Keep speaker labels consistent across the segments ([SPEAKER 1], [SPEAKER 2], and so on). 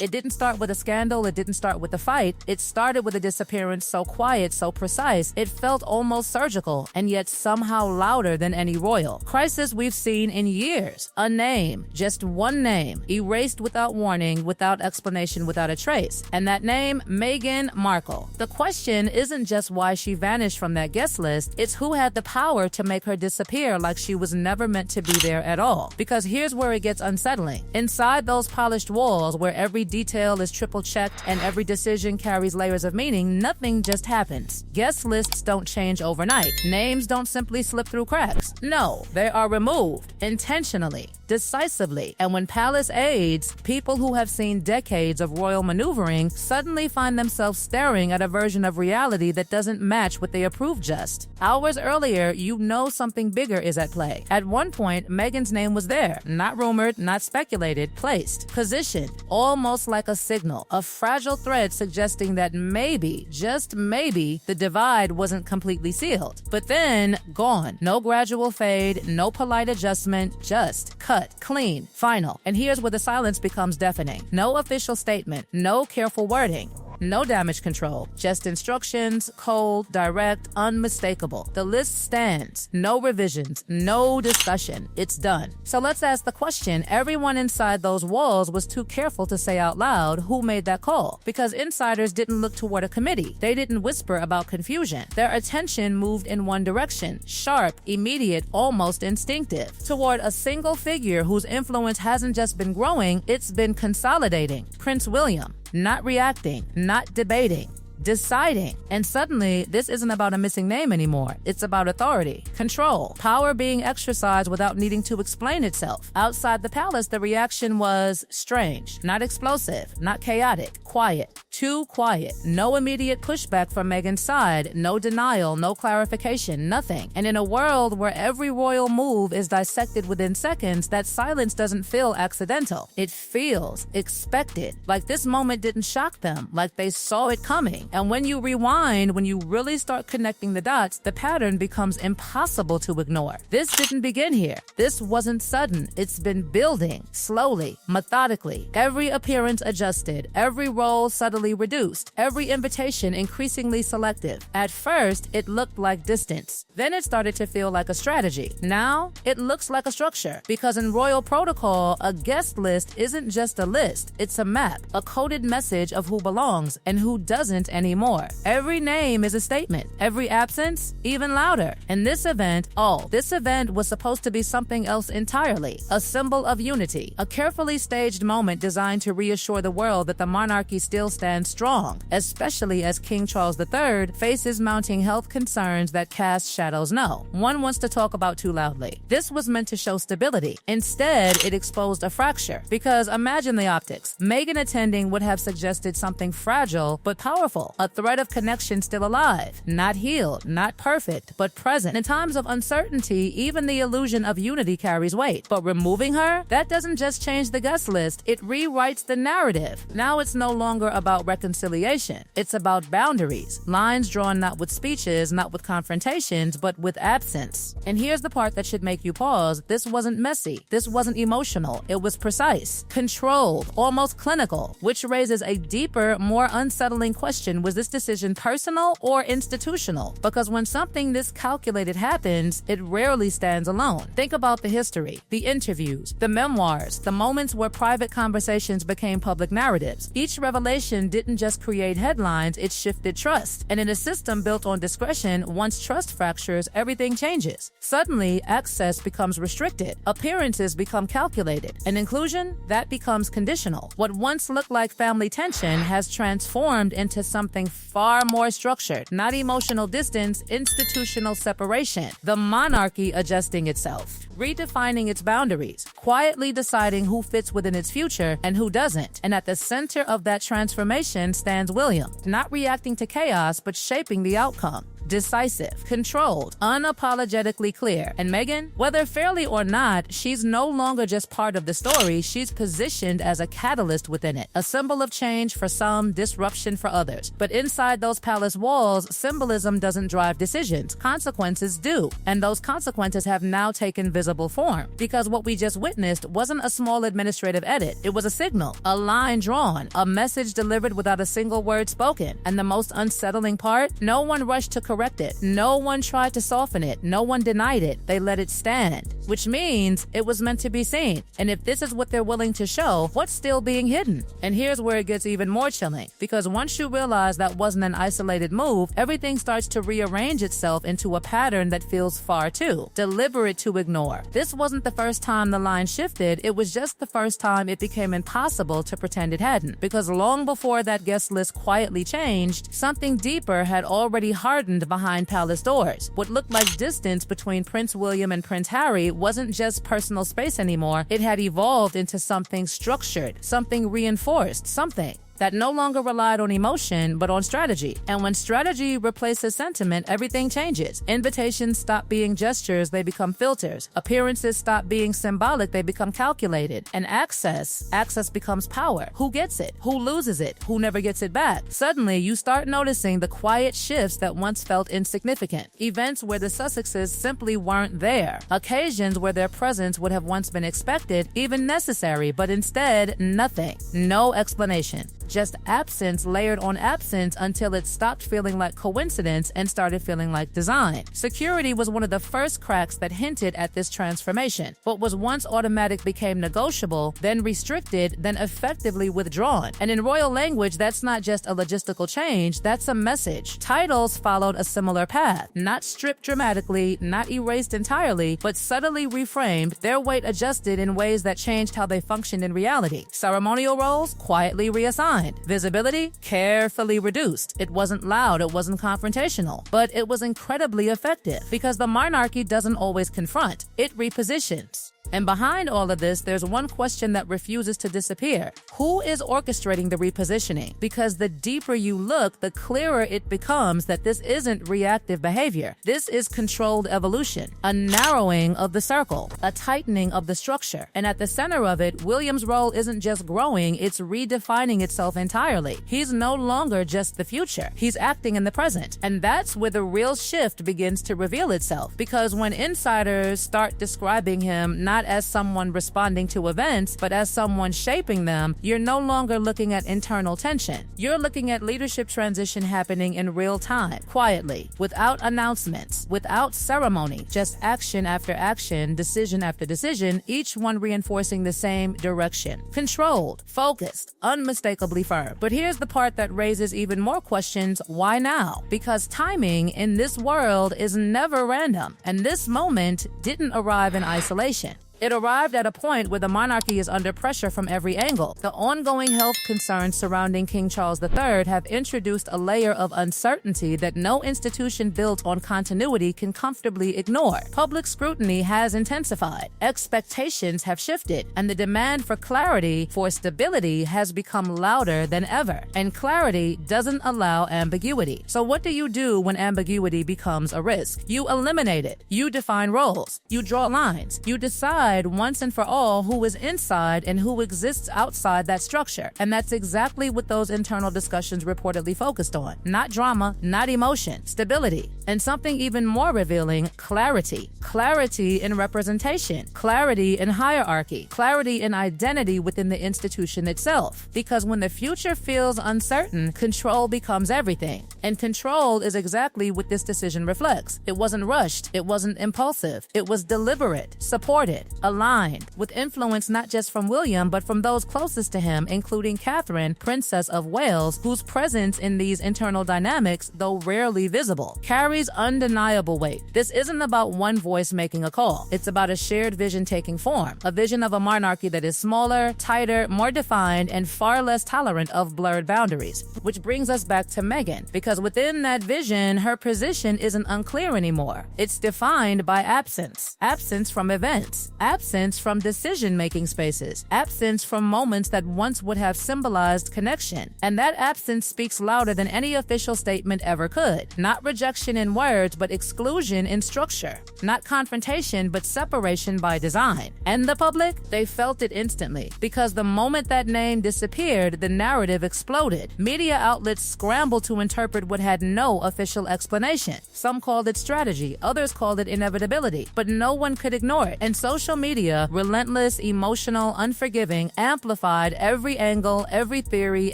[SPEAKER 1] It didn't start with a scandal, it didn't start with a fight. It started with a disappearance so quiet, so precise, it felt almost surgical, and yet somehow louder than any royal crisis we've seen in years. A name, just one name, erased without warning, without explanation, without a trace. And that name, Meghan Markle. The question isn't just why she vanished from that guest list, it's who had the power to make her disappear like she was never meant to be there at all. Because here's where it gets unsettling. Inside those polished walls, where every detail is triple-checked and every decision carries layers of meaning, nothing just happens. Guest lists don't change overnight. Names don't simply slip through cracks. No, they are removed intentionally, decisively. And when palace aides, people who have seen decades of royal maneuvering, suddenly find themselves staring at a version of reality that doesn't match what they approved just hours earlier, you know something bigger is at play. At one point, Meghan's name was there, not rumored, not speculated, placed, positioned, almost like a signal, a fragile thread suggesting that maybe, just maybe, the divide wasn't completely sealed. But then, gone. No gradual fade, no polite adjustment, just cut, clean, final. And here's where the silence becomes deafening. No official statement, no careful wording. No damage control, just instructions, cold, direct, unmistakable. The list stands. No revisions, no discussion. It's done. So let's ask the question everyone inside those walls was too careful to say out loud who made that call. Because insiders didn't look toward a committee. They didn't whisper about confusion. Their attention moved in one direction, sharp, immediate, almost instinctive, toward a single figure whose influence hasn't just been growing, it's been consolidating. Prince William. Not reacting, not debating, deciding. And suddenly, this isn't about a missing name anymore. It's about authority, control, power being exercised without needing to explain itself. Outside the palace, the reaction was strange, not explosive, not chaotic, quiet, too quiet. No immediate pushback from Meghan's side, no denial, no clarification, nothing. And in a world where every royal move is dissected within seconds, that silence doesn't feel accidental. It feels expected, like this moment didn't shock them, like they saw it coming. And when you rewind, when you really start connecting the dots, the pattern becomes impossible to ignore. This didn't begin here. This wasn't sudden. It's been building, slowly, methodically. Every appearance adjusted, every role subtly reduced, every invitation increasingly selective. At first, it looked like distance. Then it started to feel like a strategy. Now, it looks like a structure. Because in royal protocol, a guest list isn't just a list. It's a map, a coded message of who belongs and who doesn't anymore. Every name is a statement. Every absence, even louder. And this event was supposed to be something else entirely. A symbol of unity. A carefully staged moment designed to reassure the world that the monarchy still stands strong, especially as King Charles III faces mounting health concerns that cast shadows no one wants to talk about too loudly. This was meant to show stability. Instead, it exposed a fracture. Because imagine the optics. Meghan attending would have suggested something fragile but powerful. A thread of connection still alive. Not healed, not perfect, but present. In times of uncertainty, even the illusion of unity carries weight. But removing her, that doesn't just change the guest list, it rewrites the narrative. Now it's no longer about reconciliation. It's about boundaries. Lines drawn not with speeches, not with confrontations, but with absence. And here's the part that should make you pause. This wasn't messy. This wasn't emotional. It was precise, controlled, almost clinical, which raises a deeper, more unsettling question. Was this decision personal or institutional? Because when something this calculated happens, it rarely stands alone. Think about the history, the interviews, the memoirs, the moments where private conversations became public narratives. Each revelation didn't just create headlines, it shifted trust. And in a system built on discretion, once trust fractures, everything changes. Suddenly, access becomes restricted. Appearances become calculated. And inclusion, that becomes conditional. What once looked like family tension has transformed into something far more structured. Not emotional distance, institutional separation. The monarchy adjusting itself, redefining its boundaries, quietly deciding who fits within its future and who doesn't. And at the center of that transformation stands William, not reacting to chaos, but shaping the outcome. decisive, controlled, unapologetically clear. And Meghan, whether fairly or not, she's no longer just part of the story, she's positioned as a catalyst within it, a symbol of change for some, disruption for others. But inside those palace walls, symbolism doesn't drive decisions, consequences do. And those consequences have now taken visible form. Because what we just witnessed wasn't a small administrative edit, it was a signal, a line drawn, a message delivered without a single word spoken. And the most unsettling part, no one rushed to correct it. No one tried to soften it. No one denied it. They let it stand, which means it was meant to be seen. And if this is what they're willing to show, what's still being hidden? And here's where it gets even more chilling, because once you realize that wasn't an isolated move, everything starts to rearrange itself into a pattern that feels far too deliberate to ignore. This wasn't the first time the line shifted, it was just the first time it became impossible to pretend it hadn't. Because long before that guest list quietly changed, something deeper had already hardened behind palace doors. What looked like distance between Prince William and Prince Harry wasn't just personal space anymore, it had evolved into something structured, something reinforced, something that no longer relied on emotion, but on strategy. And when strategy replaces sentiment, everything changes. Invitations stop being gestures, they become filters. Appearances stop being symbolic, they become calculated. And access becomes power. Who gets it? Who loses it? Who never gets it back? Suddenly, you start noticing the quiet shifts that once felt insignificant. Events where the Sussexes simply weren't there. Occasions where their presence would have once been expected, even necessary, but instead, nothing. No explanation. Just absence layered on absence until it stopped feeling like coincidence and started feeling like design. Security was one of the first cracks that hinted at this transformation. What was once automatic became negotiable, then restricted, then effectively withdrawn. And in royal language, that's not just a logistical change, that's a message. Titles followed a similar path, not stripped dramatically, not erased entirely, but subtly reframed, their weight adjusted in ways that changed how they functioned in reality. Ceremonial roles quietly reassigned. Visibility carefully reduced. It wasn't loud, it wasn't confrontational, but it was incredibly effective because the monarchy doesn't always confront, it repositions. And behind all of this, there's one question that refuses to disappear. Who is orchestrating the repositioning? Because the deeper you look, the clearer it becomes that this isn't reactive behavior. This is controlled evolution, a narrowing of the circle, a tightening of the structure. And at the center of it, William's role isn't just growing, it's redefining itself entirely. He's no longer just the future. He's acting in the present. And that's where the real shift begins to reveal itself. Because when insiders start describing him not as someone responding to events, but as someone shaping them, you're no longer looking at internal tension. You're looking at leadership transition happening in real time, quietly, without announcements, without ceremony, just action after action, decision after decision, each one reinforcing the same direction. Controlled, focused, unmistakably firm. But here's the part that raises even more questions. Why now? Because timing in this world is never random, and this moment didn't arrive in isolation. It arrived at a point where the monarchy is under pressure from every angle. The ongoing health concerns surrounding King Charles III have introduced a layer of uncertainty that no institution built on continuity can comfortably ignore. Public scrutiny has intensified, expectations have shifted, and the demand for clarity, for stability, has become louder than ever. And clarity doesn't allow ambiguity. So what do you do when ambiguity becomes a risk? You eliminate it. You define roles. You draw lines. You decide once and for all who is inside and who exists outside that structure. And that's exactly what those internal discussions reportedly focused on. Not drama, not emotion, stability. And something even more revealing, clarity. Clarity in representation, clarity in hierarchy, clarity in identity within the institution itself. Because when the future feels uncertain, control becomes everything. And control is exactly what this decision reflects. It wasn't rushed, it wasn't impulsive, it was deliberate, supported, aligned, with influence not just from William, but from those closest to him, including Catherine, Princess of Wales, whose presence in these internal dynamics, though rarely visible, carries undeniable weight. This isn't about one voice making a call. It's about a shared vision taking form, a vision of a monarchy that is smaller, tighter, more defined, and far less tolerant of blurred boundaries. Which brings us back to Meghan, because within that vision, her position isn't unclear anymore. It's defined by absence. Absence from events. absence from decision-making spaces, absence from moments that once would have symbolized connection. And that absence speaks louder than any official statement ever could. Not rejection in words, but exclusion in structure. Not confrontation, but separation by design. And the public? They felt it instantly, because the moment that name disappeared, the narrative exploded. Media outlets scrambled to interpret what had no official explanation. Some called it strategy, others called it inevitability, but no one could ignore it. And social media, relentless, emotional, unforgiving, amplified every angle, every theory,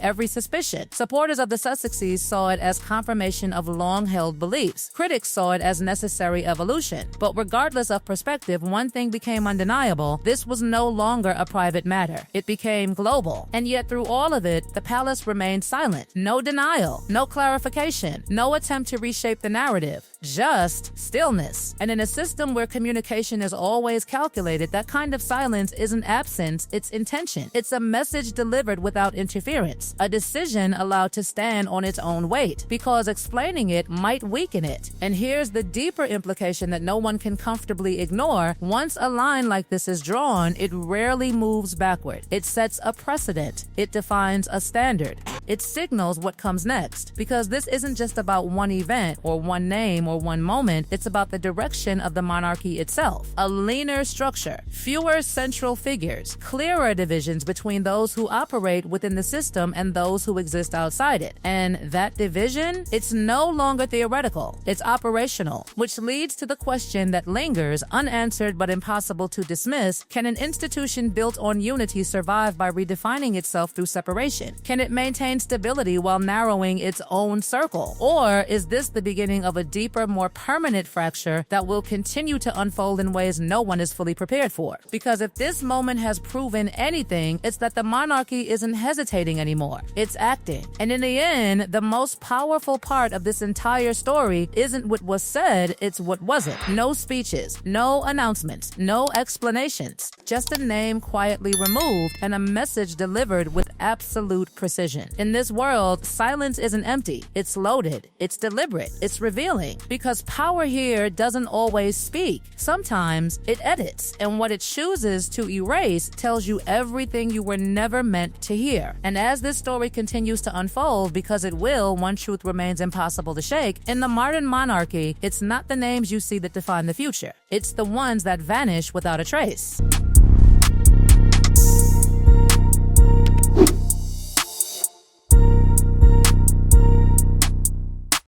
[SPEAKER 1] every suspicion. Supporters of the Sussexes saw it as confirmation of long-held beliefs. Critics saw it as necessary evolution. But regardless of perspective, one thing became undeniable: this was no longer a private matter. It became global. And yet through all of it, the palace remained silent. No denial, no clarification, no attempt to reshape the narrative. Just stillness. And in a system where communication is always calculated, that kind of silence isn't absence, it's intention. It's a message delivered without interference, a decision allowed to stand on its own weight, because explaining it might weaken it. And here's the deeper implication that no one can comfortably ignore: once a line like this is drawn, it rarely moves backward. It sets a precedent. It defines a standard. It signals what comes next, because this isn't just about one event or one name or one moment. It's about the direction of the monarchy itself. A leaner structure, fewer central figures, clearer divisions between those who operate within the system and those who exist outside it. And that division, it's no longer theoretical, it's operational, which leads to the question that lingers, unanswered but impossible to dismiss: can an institution built on unity survive by redefining itself through separation? Can it maintain stability while narrowing its own circle? Or is this the beginning of a deeper, more permanent fracture that will continue to unfold in ways no one is fully prepared for? Because if this moment has proven anything, it's that the monarchy isn't hesitating anymore. It's acting. And in the end, the most powerful part of this entire story isn't what was said, it's what wasn't. No speeches, no announcements, no explanations. Just a name quietly removed and a message delivered with absolute precision. In this world, silence isn't empty. It's loaded. It's deliberate. It's revealing. Because power here doesn't always speak. Sometimes it edits, and what it chooses to erase tells you everything you were never meant to hear. And as this story continues to unfold, because it will, one truth remains impossible to shake: in the modern monarchy, it's not the names you see that define the future. It's the ones that vanish without a trace.